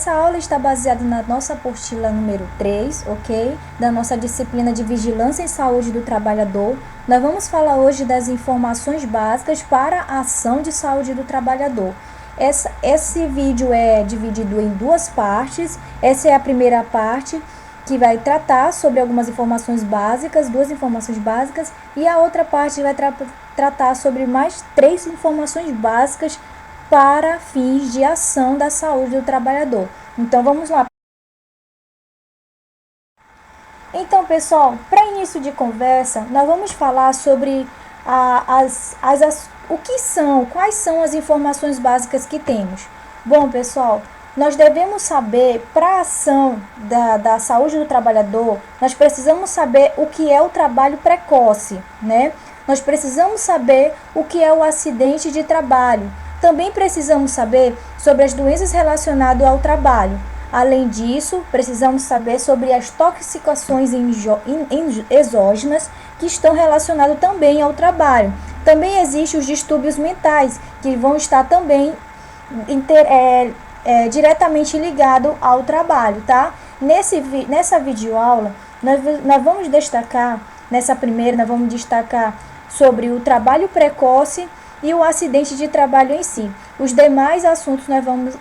Essa aula está baseada na nossa apostila número 3, ok? Da nossa disciplina de Vigilância em Saúde do Trabalhador. Nós vamos falar hoje das informações básicas para a ação de saúde do trabalhador. Esse vídeo é dividido em duas partes. Essa é a primeira parte, que vai tratar sobre algumas informações básicas, duas informações básicas, e a outra parte vai tratar sobre mais 3 informações básicas para fins de ação da saúde do trabalhador. Então, vamos lá. Então, pessoal, para início de conversa, nós vamos falar sobre quais são as informações básicas que temos. Bom, pessoal, nós devemos saber, para a ação da saúde do trabalhador, nós precisamos saber o que é o trabalho precoce, né? Nós precisamos saber o que é o acidente de trabalho. Também precisamos saber sobre as doenças relacionadas ao trabalho. Além disso, precisamos saber sobre as toxicações exógenas que estão relacionadas também ao trabalho. Também existem os distúrbios mentais, que vão estar também diretamente ligados ao trabalho, tá? Nessa videoaula, nós vamos destacar, nós vamos destacar sobre o trabalho precoce e o acidente de trabalho em si. Os demais assuntos nós vamos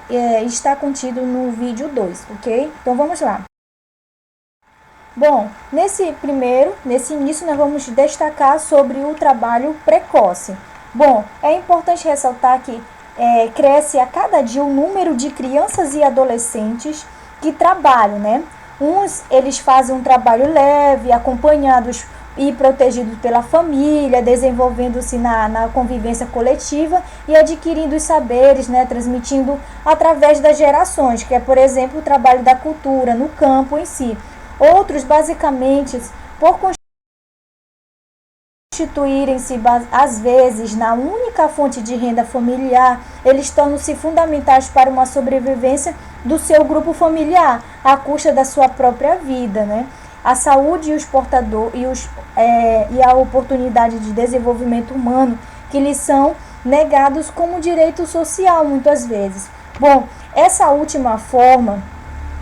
estar contidos no vídeo 2, ok? Então vamos lá. Bom, nesse início nós vamos destacar sobre o trabalho precoce. Bom, é importante ressaltar que cresce a cada dia o número de crianças e adolescentes que trabalham, né? Uns, eles fazem um trabalho leve, acompanhados e protegidos pela família, desenvolvendo-se na convivência coletiva e adquirindo os saberes, né, transmitindo através das gerações, que é, por exemplo, o trabalho da cultura no campo em si. Outros, basicamente, por constituírem-se, às vezes, na única fonte de renda familiar, eles tornam-se fundamentais para uma sobrevivência do seu grupo familiar, à custa da sua própria vida, né? A saúde e a oportunidade de desenvolvimento humano que lhes são negados como direito social, muitas vezes. Bom, essa última forma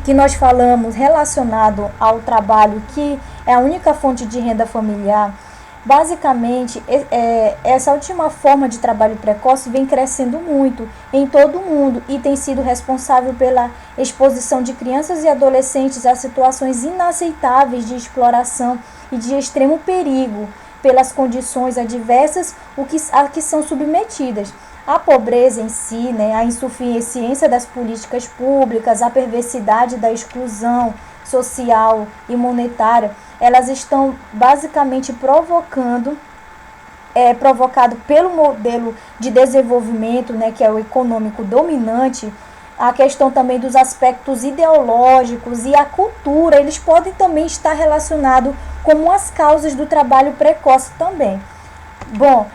que nós falamos relacionado ao trabalho, que é a única fonte de renda familiar, basicamente, essa última forma de trabalho precoce vem crescendo muito em todo o mundo e tem sido responsável pela exposição de crianças e adolescentes a situações inaceitáveis de exploração e de extremo perigo pelas condições adversas a que são submetidas. A pobreza em si, né, a insuficiência das políticas públicas, a perversidade da exclusão social e monetária, elas estão basicamente provocado pelo modelo de desenvolvimento, né, que é o econômico dominante, a questão também dos aspectos ideológicos e a cultura, eles podem também estar relacionados com as causas do trabalho precoce também. Bom,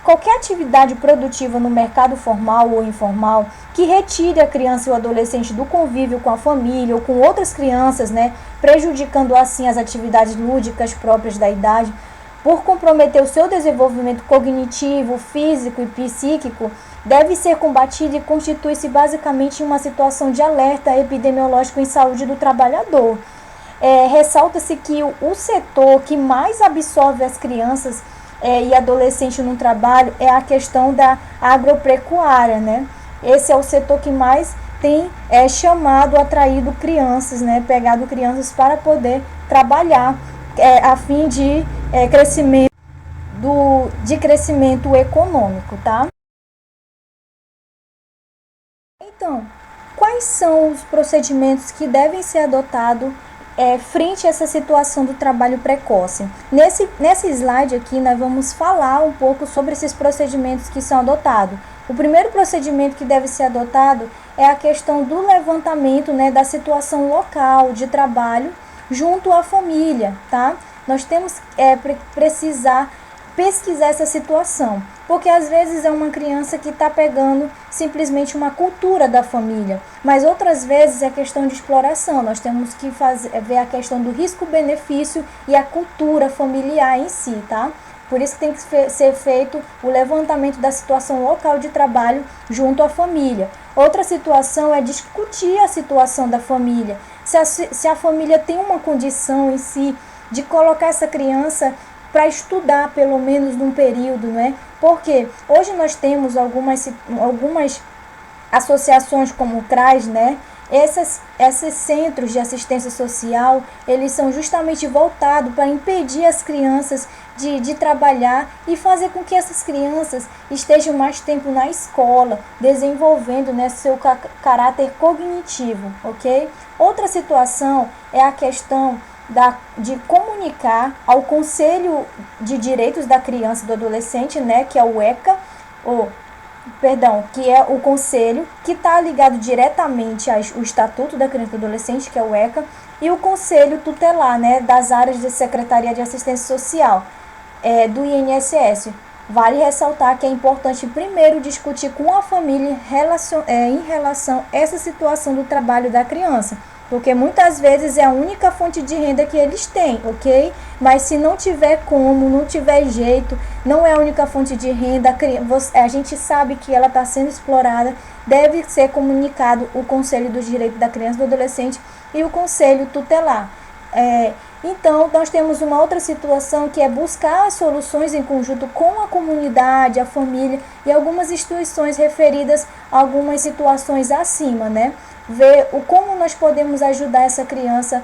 qualquer atividade produtiva no mercado formal ou informal que retire a criança e o adolescente do convívio com a família ou com outras crianças, né, prejudicando assim as atividades lúdicas próprias da idade, por comprometer o seu desenvolvimento cognitivo, físico e psíquico, deve ser combatido e constitui-se basicamente em uma situação de alerta epidemiológico em saúde do trabalhador. Ressalta-se que o setor que mais absorve as crianças e adolescentes no trabalho é a questão da agropecuária, né? Esse é o setor que mais tem atraído crianças, né? Pegado crianças para poder trabalhar a fim de crescimento econômico, tá? Então, quais são os procedimentos que devem ser adotados frente a essa situação do trabalho precoce? Nesse slide aqui, nós vamos falar um pouco sobre esses procedimentos que são adotados. O primeiro procedimento que deve ser adotado é a questão do levantamento, né, da situação local de trabalho junto à família, tá? Nós temos precisar pesquisar essa situação, porque às vezes é uma criança que está pegando simplesmente uma cultura da família, mas outras vezes é questão de exploração. Nós temos que ver a questão do risco-benefício e a cultura familiar em si, tá? Por isso que tem que ser feito o levantamento da situação local de trabalho junto à família. Outra situação é discutir a situação da família. Se a família tem uma condição em si de colocar essa criança para estudar, pelo menos num período, né? Porque hoje nós temos algumas associações como o CRAS, né? Esses centros de assistência social, eles são justamente voltados para impedir as crianças de trabalhar e fazer com que essas crianças estejam mais tempo na escola, desenvolvendo, né, seu caráter cognitivo, ok? Outra situação é a questão de comunicar ao Conselho de Direitos da Criança e do Adolescente, né, que é o ECA, que é o conselho que está ligado diretamente ao Estatuto da Criança e do Adolescente, que é o ECA, e o Conselho Tutelar, né, das áreas de Secretaria de Assistência Social, do INSS. Vale ressaltar que é importante primeiro discutir com a família em relação a essa situação do trabalho da criança, porque muitas vezes é a única fonte de renda que eles têm, ok? Mas se não tiver como, não tiver jeito, não é a única fonte de renda, a gente sabe que ela está sendo explorada, deve ser comunicado o Conselho dos Direitos da Criança e do Adolescente e o Conselho Tutelar. Então, nós temos uma outra situação que é buscar soluções em conjunto com a comunidade, a família e algumas instituições referidas a algumas situações acima, né? Ver como nós podemos ajudar essa criança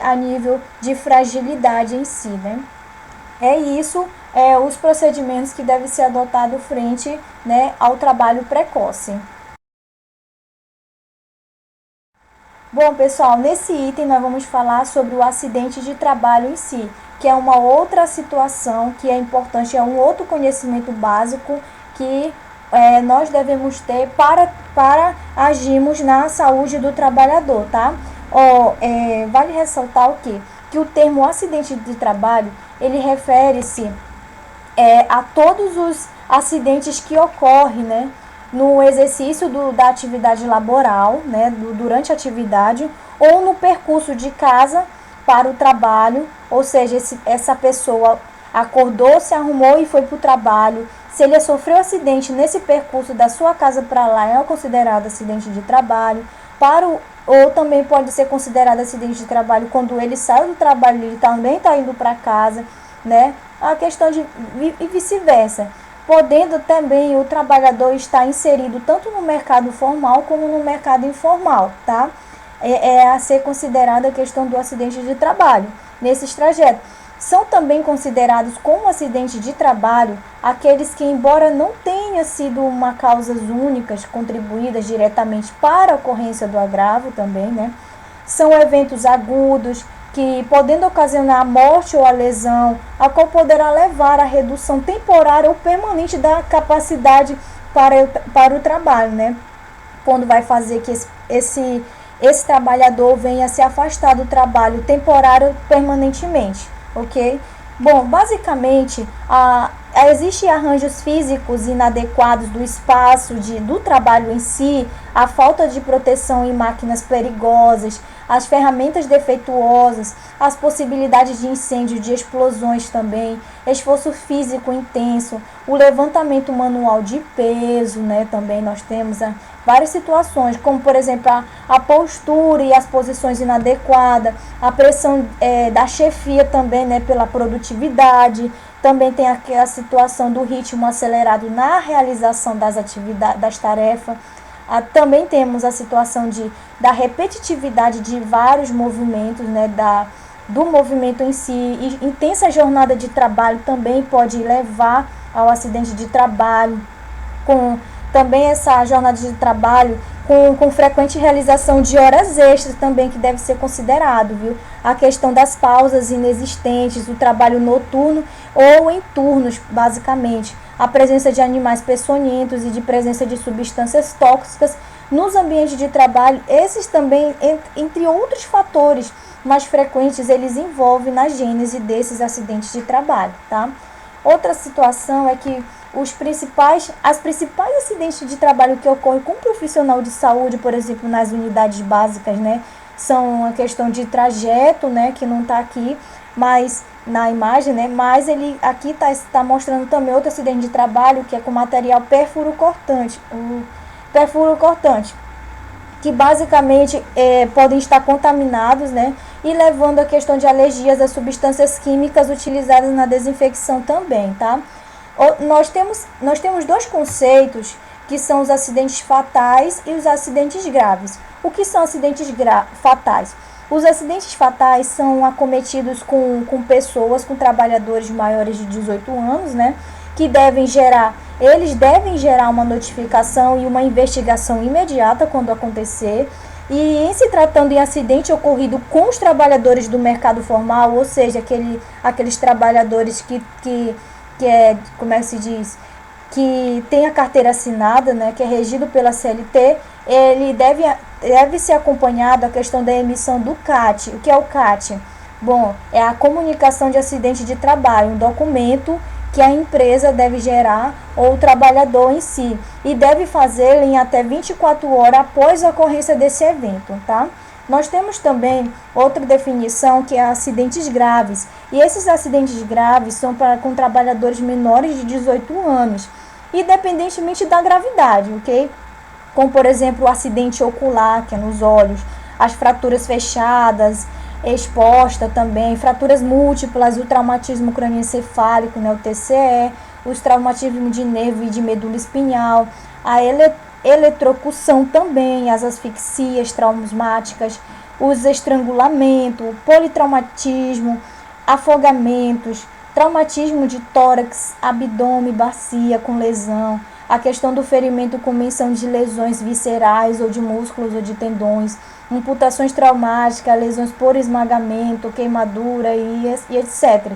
a nível de fragilidade em si, né? É isso, os procedimentos que devem ser adotados frente, né, ao trabalho precoce. Bom, pessoal, nesse item nós vamos falar sobre o acidente de trabalho em si, que é uma outra situação que é importante, é um outro conhecimento básico que nós devemos ter para agirmos na saúde do trabalhador, tá? Vale ressaltar o quê? Que o termo acidente de trabalho, ele refere-se a todos os acidentes que ocorrem, né, no exercício da atividade laboral, né, durante a atividade, ou no percurso de casa para o trabalho, ou seja, essa pessoa acordou, se arrumou e foi para o trabalho. Se ele sofreu acidente nesse percurso da sua casa para lá, é considerado acidente de trabalho. Ou também pode ser considerado acidente de trabalho quando ele sai do trabalho e ele também está indo para casa, né? A questão e vice-versa. Podendo também o trabalhador estar inserido tanto no mercado formal como no mercado informal, tá? A ser considerada a questão do acidente de trabalho nesses trajetos. São também considerados como acidente de trabalho aqueles que, embora não tenha sido uma causas únicas contribuídas diretamente para a ocorrência do agravo também, né? São eventos agudos que, podendo ocasionar a morte ou a lesão, a qual poderá levar à redução temporária ou permanente da capacidade para o trabalho, né? Quando vai fazer que esse trabalhador venha se afastar do trabalho temporário permanentemente, ok? Bom, basicamente, existem arranjos físicos inadequados do espaço do trabalho em si, a falta de proteção em máquinas perigosas, as ferramentas defeituosas, as possibilidades de incêndio, de explosões também, esforço físico intenso, o levantamento manual de peso, né? Também nós temos várias situações, como por exemplo a postura e as posições inadequadas, a pressão da chefia também, né? Pela produtividade. Também tem a situação do ritmo acelerado na realização das atividades, das tarefas. Também temos a situação da repetitividade de vários movimentos, né, do movimento em si. E intensa jornada de trabalho também pode levar ao acidente de trabalho. Também essa jornada de trabalho com frequente realização de horas extras também, que deve ser considerado, viu? A questão das pausas inexistentes, o trabalho noturno ou em turnos, basicamente. A presença de animais peçonhentos e de presença de substâncias tóxicas nos ambientes de trabalho. Esses também, entre outros fatores mais frequentes, eles envolvem na gênese desses acidentes de trabalho, tá? Outra situação é que os principais acidentes de trabalho que ocorrem com um profissional de saúde, por exemplo, nas unidades básicas, né, são a questão de trajeto, né, que não está aqui, mas na imagem, né, mas ele aqui está mostrando também outro acidente de trabalho, que é com material pérfuro cortante. perfuro cortante, que basicamente podem estar contaminados, né, e levando a questão de alergias a substâncias químicas utilizadas na desinfecção também, tá? Nós temos dois conceitos, que são os acidentes fatais e os acidentes graves. O que são acidentes fatais? Os acidentes fatais são acometidos com pessoas, com trabalhadores maiores de 18 anos, né, que eles devem gerar uma notificação e uma investigação imediata quando acontecer. E em se tratando de acidente ocorrido com os trabalhadores do mercado formal, ou seja, aqueles trabalhadores que como é que se diz, que tem a carteira assinada, né, que é regido pela CLT, ele deve ser acompanhado a questão da emissão do CAT. O que é o CAT? Bom, é a comunicação de acidente de trabalho, um documento que a empresa deve gerar ou o trabalhador em si, e deve fazê-lo em até 24 horas após a ocorrência desse evento, tá? Nós temos também outra definição, que é acidentes graves, e esses acidentes graves são com trabalhadores menores de 18 anos, independentemente da gravidade, ok? Como, por exemplo, o acidente ocular, que é nos olhos, as fraturas fechadas, exposta também, fraturas múltiplas, o traumatismo crânioencefálico, né, o TCE, os traumatismos de nervo e de medula espinhal, a eletrocução também, as asfixias traumáticas, os estrangulamentos, o politraumatismo, afogamentos, traumatismo de tórax, abdômen, bacia com lesão, a questão do ferimento com menção de lesões viscerais ou de músculos ou de tendões, amputações traumáticas, lesões por esmagamento, queimadura e etc.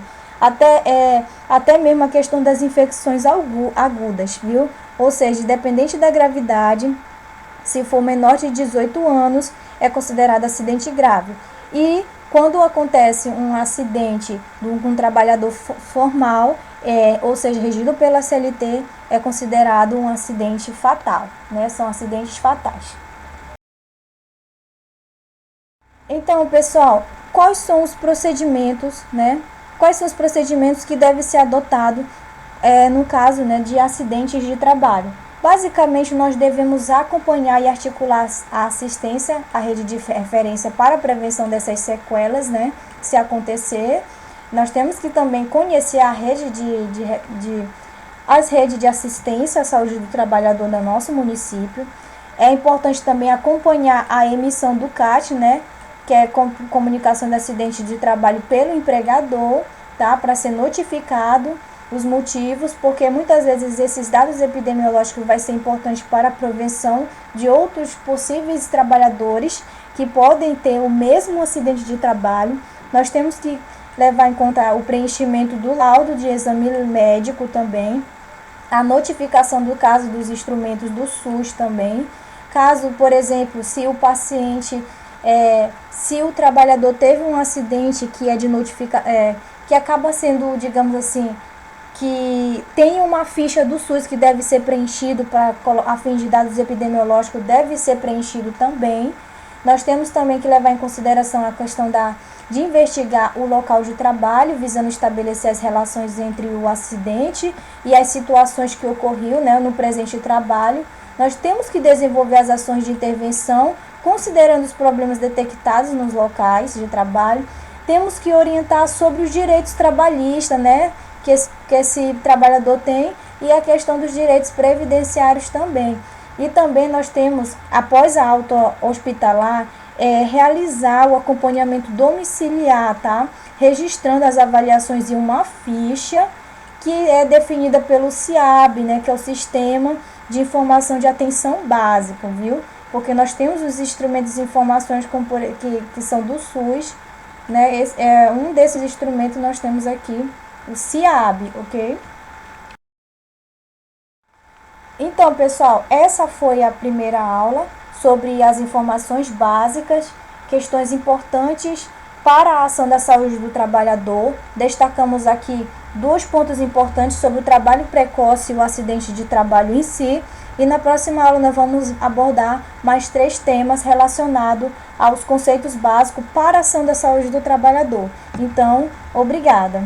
Até mesmo a questão das infecções agudas, viu? Ou seja, independente da gravidade, se for menor de 18 anos, é considerado acidente grave. E quando acontece um acidente com um trabalhador formal, ou seja, regido pela CLT, é considerado um acidente fatal, né? São acidentes fatais. Então, pessoal, quais são os procedimentos, né? Quais são os procedimentos que devem ser adotados no caso, né, de acidentes de trabalho? Basicamente, nós devemos acompanhar e articular a assistência, a rede de referência para a prevenção dessas sequelas, né, se acontecer. Nós temos que também conhecer a rede as redes de assistência à saúde do trabalhador no nosso município. É importante também acompanhar a emissão do CAT, né, que é comunicação de acidente de trabalho pelo empregador, tá, para ser notificado os motivos, porque muitas vezes esses dados epidemiológicos vai ser importante para a prevenção de outros possíveis trabalhadores que podem ter o mesmo acidente de trabalho. Nós temos que levar em conta o preenchimento do laudo de exame médico também, a notificação do caso dos instrumentos do SUS também. Caso, por exemplo, se o paciente se o trabalhador teve um acidente que é de que acaba sendo, digamos assim, que tem uma ficha do SUS que deve ser preenchido a fim de dados epidemiológicos, deve ser preenchido também. Nós temos também que levar em consideração a questão de investigar o local de trabalho, visando estabelecer as relações entre o acidente e as situações que ocorriam, né, no presente trabalho. Nós temos que desenvolver as ações de intervenção, considerando os problemas detectados nos locais de trabalho. Temos que orientar sobre os direitos trabalhistas, né, que esse trabalhador tem, e a questão dos direitos previdenciários também. E também nós temos, após a alta hospitalar, realizar o acompanhamento domiciliar, tá? Registrando as avaliações em uma ficha que é definida pelo SIAB, né, que é o Sistema de Informação de Atenção Básica, viu? Porque nós temos os instrumentos de informações que são do SUS, né? Um desses instrumentos nós temos aqui, o SIAB, ok? Então, pessoal, essa foi a primeira aula sobre as informações básicas, questões importantes para a ação da saúde do trabalhador. Destacamos aqui 2 pontos importantes sobre o trabalho precoce e o acidente de trabalho em si. E na próxima aula nós vamos abordar mais 3 temas relacionados aos conceitos básicos para a ação da saúde do trabalhador. Então, obrigada!